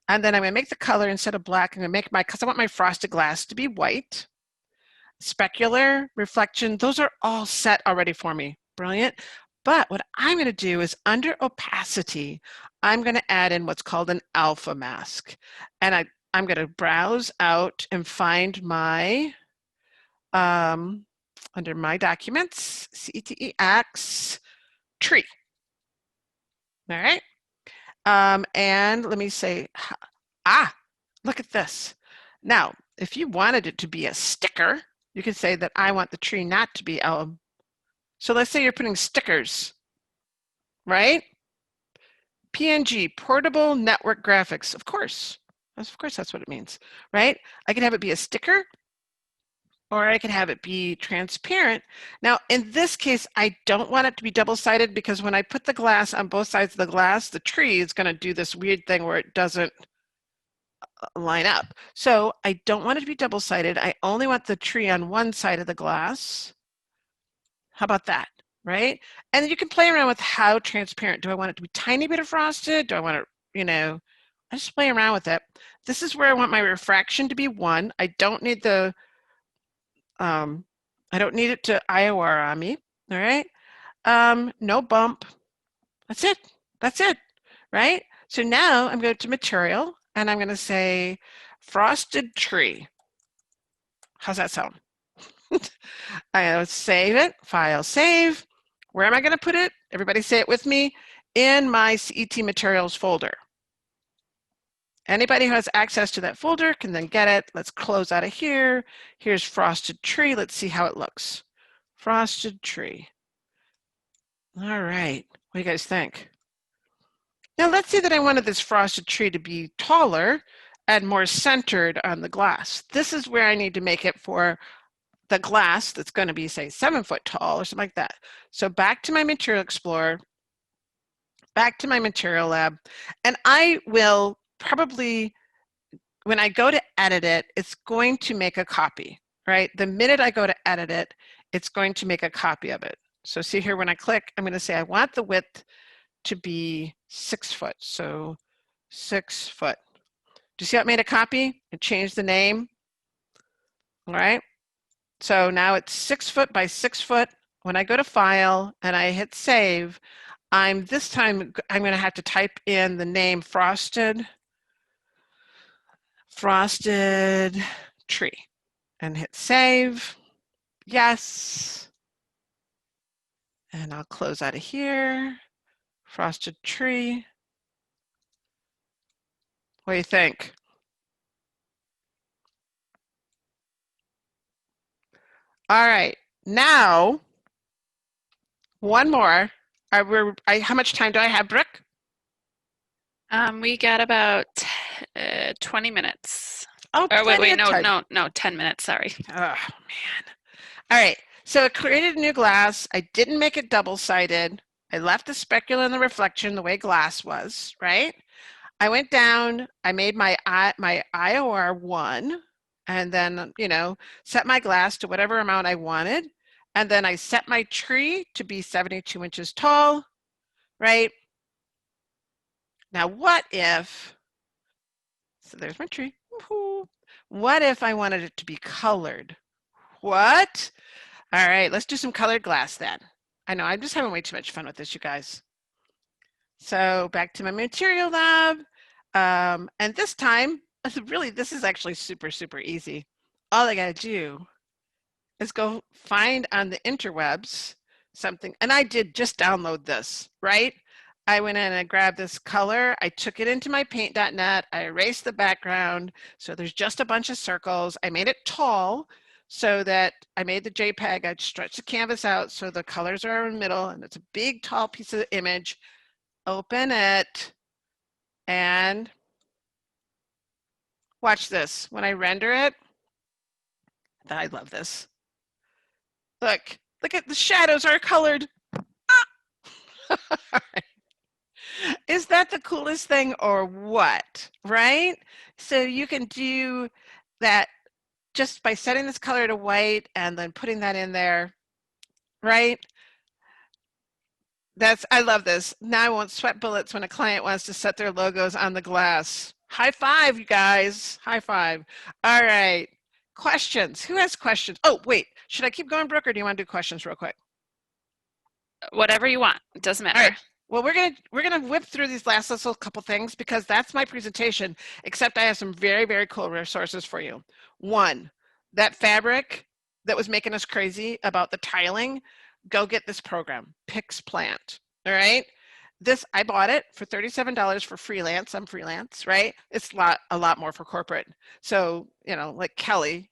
And then I'm going to make the color instead of black. I'm going to make because I want my frosted glass to be white. Specular, reflection, those are all set already for me. Brilliant. But what I'm going to do is under opacity, I'm going to add in what's called an alpha mask. And I'm going to browse out and find my, under my documents, CTEX tree. All right. And let me say, Look at this. Now, if you wanted it to be a sticker, you could say that I want the tree not to be elm. So let's say you're putting stickers, right? PNG, portable network graphics. Of course. Of course, that's what it means, right? I could have it be a sticker, or I could have it be transparent. Now, in this case, I don't want it to be double-sided because when I put the glass on both sides of the glass, the tree is going to do this weird thing where it doesn't line up. So I don't want it to be double-sided. I only want the tree on one side of the glass. How about that, right? And you can play around with how transparent. Do I want it to be a tiny bit of frosted? Do I want it, I just play around with it. This is where I want my refraction to be 1. I don't need I don't need it to IOR on me, all right? No bump. That's it. That's it, right? So now I'm going to material, and I'm going to say frosted tree. How's that sound? I'm going to save it, file save. Where am I going to put it? Everybody say it with me. In my CET materials folder. Anybody who has access to that folder can then get it. Let's close out of here. Here's frosted tree. Let's see how it looks. Frosted tree. All right. What do you guys think? Now let's say that I wanted this frosted tree to be taller and more centered on the glass. This is where I need to make it for the glass that's going to be, say, 7 foot tall or something like that. So back to my Material Explorer, back to my Material Lab, and I will probably, when I go to edit it, it's going to make a copy, right? The minute I go to edit it, it's going to make a copy of it. So see here, when I click, I'm going to say I want the width to be 6 foot. So 6 foot. Do you see how it made a copy? It changed the name. All right. So now it's 6 foot by 6 foot. When I go to file and I hit save, this time I'm going to have to type in the name frosted tree and hit save. Yes. And I'll close out of here. Frosted tree. What do you think? All right. Now, one more. How much time do I have, Brooke? We got about 20 minutes. Oh, Or plenty wait, of time. no, 10 minutes, sorry. Oh, man. All right. So I created a new glass. I didn't make it double-sided. I left the specular and the reflection the way glass was, right? I went down, I made my IOR 1, and then, set my glass to whatever amount I wanted. And then I set my tree to be 72 inches tall, right? Now, what if, so there's my tree. Woohoo. What if I wanted it to be colored? What? All right, let's do some colored glass then. I know, I'm just having way too much fun with this, you guys. So back to my material lab. And this time, really, this is actually super, super easy. All I gotta do is go find on the interwebs something, and I did just download this, right? I went in and grabbed this color, I took it into my paint.net, I erased the background, so there's just a bunch of circles. I made it tall so that I made the JPEG, I stretched the canvas out so the colors are in the middle, and it's a big, tall piece of the image. Open it, and watch this. When I render it, I love this. Look at the shadows are colored. Ah! Is that the coolest thing or what, right? So you can do that just by setting this color to white and then putting that in there, right? I love this. Now I won't sweat bullets when a client wants to set their logos on the glass. High five, you guys. High five. All right. Questions. Who has questions? Oh, wait. Should I keep going, Brooke, or do you want to do questions real quick? Whatever you want, it doesn't All matter. right. Well, we're gonna whip through these last little couple things because that's my presentation, except I have some very, very cool resources for you. One, that fabric that was making us crazy about the tiling, go get this program, Pix Plant. All right. This, I bought it for $37 for freelance. I'm freelance, right? It's a lot more for corporate. So, like Kelly,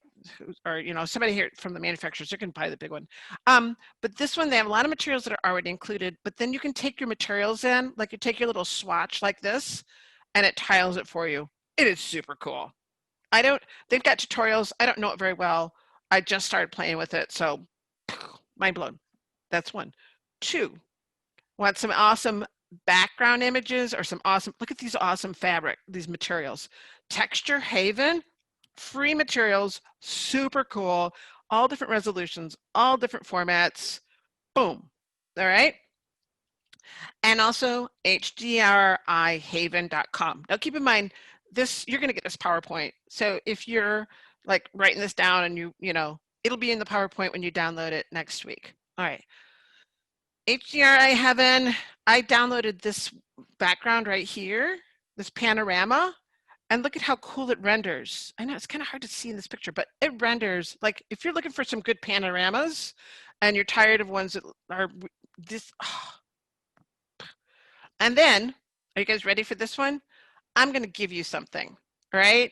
or somebody here from the manufacturers, you can buy the big one. But this one, they have a lot of materials that are already included, but then you can take your materials in, like you take your little swatch like this, and it tiles it for you. It is super cool. They've got tutorials. I don't know it very well. I just started playing with it, so mind blown. That's one. Two, want some awesome background images or some awesome, look at these awesome fabric, these materials. Texture Haven, free materials, super cool, all different resolutions, all different formats. Boom. All right. And also hdrihaven.com. Now keep in mind, you're going to get this PowerPoint. So if you're like writing this down and it'll be in the PowerPoint when you download it next week. All right. HDRI Heaven, I downloaded this background right here, this panorama, and look at how cool it renders. I know it's kind of hard to see in this picture, but it renders, like if you're looking for some good panoramas and you're tired of ones that are this, oh. And then, are you guys ready for this one? I'm going to give you something, right?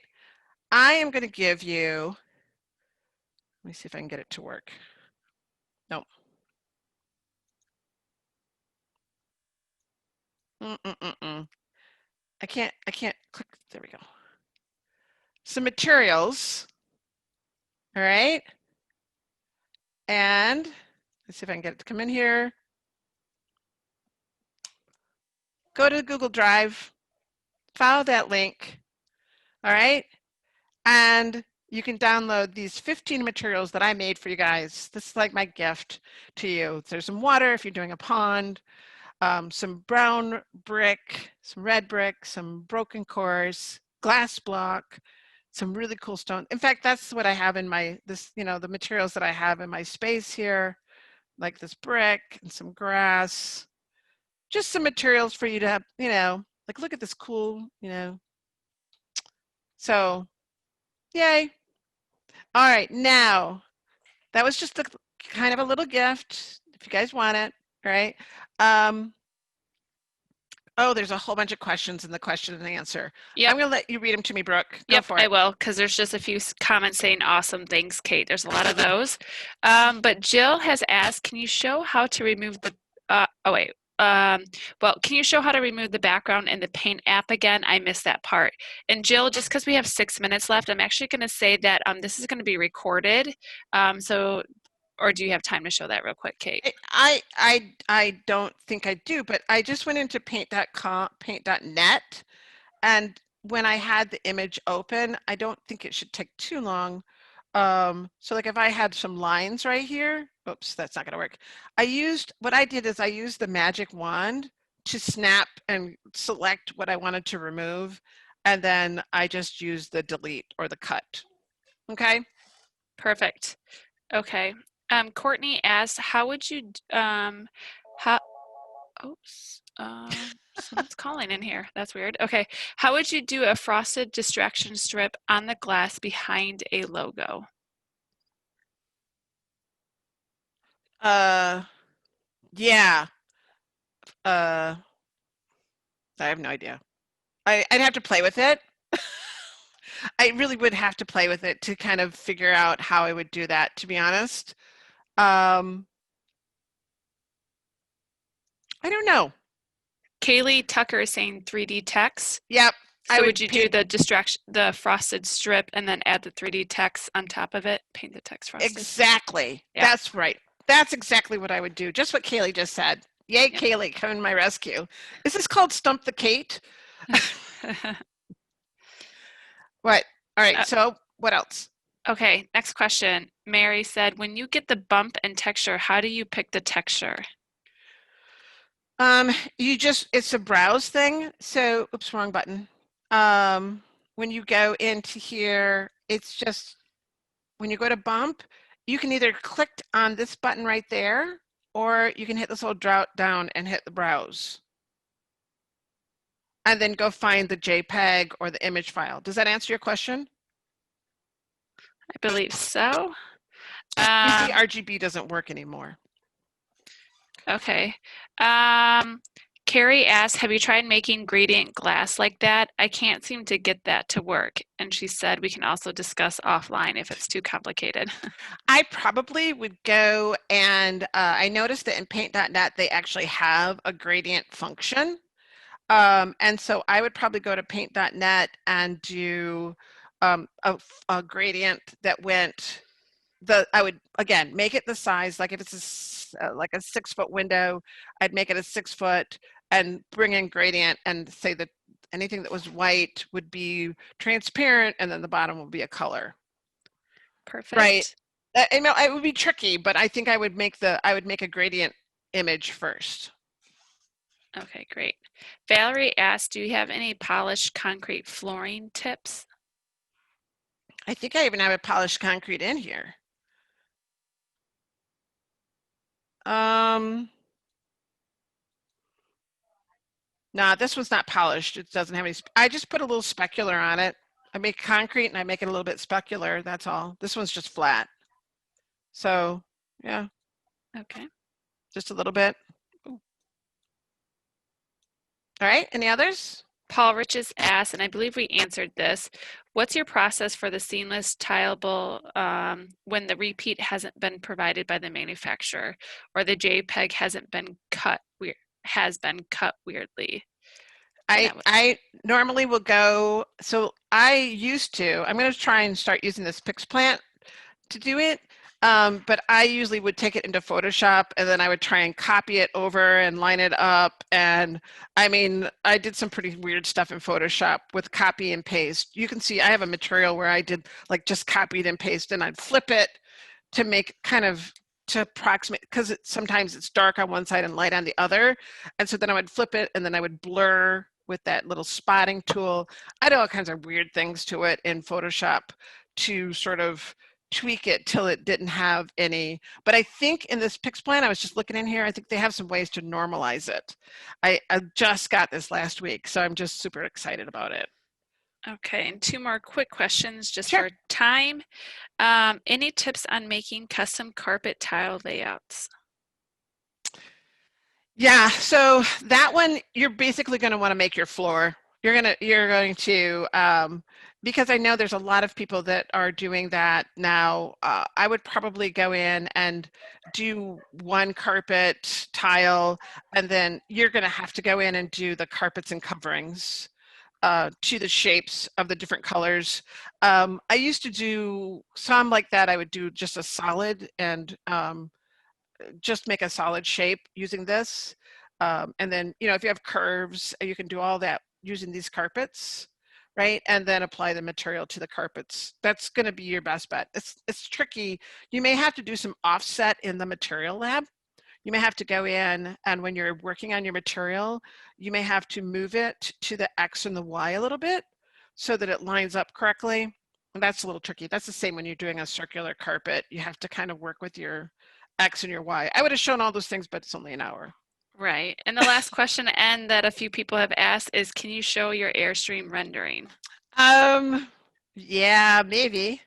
I am going to give you, let me see if I can get it to work. No. I can't click, there we go. Some materials, all right? And let's see if I can get it to come in here. Go to Google Drive, follow that link, all right? And you can download these 15 materials that I made for you guys. This is like my gift to you. There's some water if you're doing a pond, some brown brick, some red brick, some broken cores, glass block, some really cool stone. In fact, that's what I have in the materials that I have in my space here, like this brick and some grass, just some materials for you to have, like look at this cool, so yay. All right, now that was just a kind of a little gift if you guys want it, right? Oh, there's a whole bunch of questions in the question and answer. Yep. I'm going to let you read them to me, Brooke. Go Yep, for I it. will, because there's just a few comments saying awesome. Thanks, Kate. There's a lot of those. But Jill has asked, can you show how to remove the, oh wait, well, can you show how to remove the background in the Paint app again? I missed that part. And Jill, just because we have 6 minutes left, I'm actually going to say that this is going to be recorded. Or do you have time to show that real quick, Kate? I don't think I do, but I just went into paint.com, paint.net, and when I had the image open, I don't think it should take too long. So like if I had some lines right here, oops, that's not gonna work. What I did is I used the magic wand to snap and select what I wanted to remove. And then I just used the delete or the cut. Okay. Perfect. Okay. Courtney asked, how would you, how, oops, someone's calling in here. That's weird. Okay. How would you do a frosted distraction strip on the glass behind a logo? Yeah. I have no idea. I'd have to play with it. I really would have to play with it to kind of figure out how I would do that, to be honest. I don't know. Kaylee Tucker is saying 3D text. Yep. So would you do the frosted strip and then add the 3D text on top of it? Paint the text frosted. Exactly. Yeah. That's right. That's exactly what I would do. Just what Kaylee just said. Yay, Yep. Kaylee, come in my rescue. Is this called Stump the Cate? What? All right. So what else? Okay, next question. Mary said, when you get the bump and texture, how do you pick the texture? It's a browse thing. So, oops, wrong button. When you go into here, it's just, when you go to bump, you can either click on this button right there, or you can hit this little drop down and hit the browse. And then go find the JPEG or the image file. Does that answer your question? I believe so. You see, RGB doesn't work anymore. Okay. Carrie asked, have you tried making gradient glass like that? I can't seem to get that to work. And she said we can also discuss offline if it's too complicated. I probably would go and I noticed that in paint.net they actually have a gradient function. And so I would probably go to paint.net and do a gradient that went I would again make it the size, like if it's like a 6-foot window, I'd make it a 6 foot and bring in gradient and say that anything that was white would be transparent and then the bottom will be a color. Right. Perfect. You know, it would be tricky, but I think I would make a gradient image first. Okay, great. Valerie asked, do you have any polished concrete flooring tips? I think I even have a polished concrete in here. Nah, this one's not polished. It doesn't have any. I just put a little specular on it. I make concrete and I make it a little bit specular. That's all. This one's just flat. So, yeah, Okay. just a little bit. All right. Any others? Paul Riches asked, and I believe we answered this, what's your process for the seamless tileable when the repeat hasn't been provided by the manufacturer or the JPEG has been cut weirdly? I normally will go. So I'm going to try and start using this PixPlant to do it. But I usually would take it into Photoshop and then I would try and copy it over and line it up. And I mean, I did some pretty weird stuff in Photoshop with copy and paste. You can see I have a material where I did like just copied and paste and I'd flip it to make kind of to approximate because sometimes it's dark on one side and light on the other. And so then I would flip it and then I would blur with that little spotting tool. I did all kinds of weird things to it in Photoshop to sort of tweak it till it didn't have any. But I think in this PixPlan, I was just looking in here, I think they have some ways to normalize it. I just got this last week, so I'm just super excited about it. Okay, and two more quick questions just Sure. for time. Any tips on making custom carpet tile layouts? Yeah, so that one you're basically going to want to make your floor. You're going to because I know there's a lot of people that are doing that now. I would probably go in and do one carpet tile, and then you're going to have to go in and do the carpets and coverings to the shapes of the different colors. I used to do some like that. I would do just a solid and just make a solid shape using this. And then, you know, if you have curves, you can do all that using these carpets, right? And then apply the material to the carpets. That's going to be your best bet. It's tricky. You may have to do some offset in the material lab. You may have to go in and when you're working on your material, you may have to move it to the X and the Y a little bit so that it lines up correctly. And that's a little tricky. That's the same when you're doing a circular carpet. You have to kind of work with your X and your Y. I would have shown all those things, but it's only an hour. Right. And the last question, and that a few people have asked, is can you show your Airstream rendering? Um, yeah, maybe.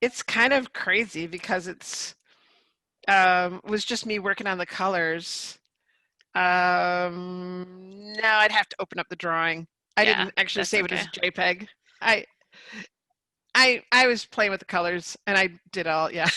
It's kind of crazy because was just me working on the colors. No, I'd have to open up the drawing. I Yeah, didn't actually that's save it okay. as a JPEG. I I was playing with the colors and I did all, yeah.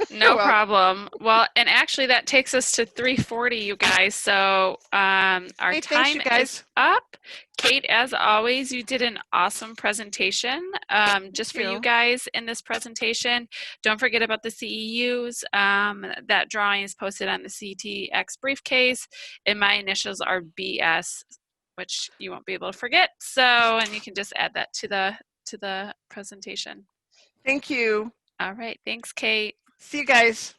No Well, problem. Well, and actually that takes us to 3:40, you guys. So our hey, thanks you time is guys. up. Kate, as always, you did an awesome presentation. Thank Just for you you. guys in this presentation, don't forget about the CEUs. That drawing is posted on the CTX briefcase, and my initials are BS, which you won't be able to forget. So, and you can just add that to the presentation. Thank you. All right, thanks, Kate. See you guys.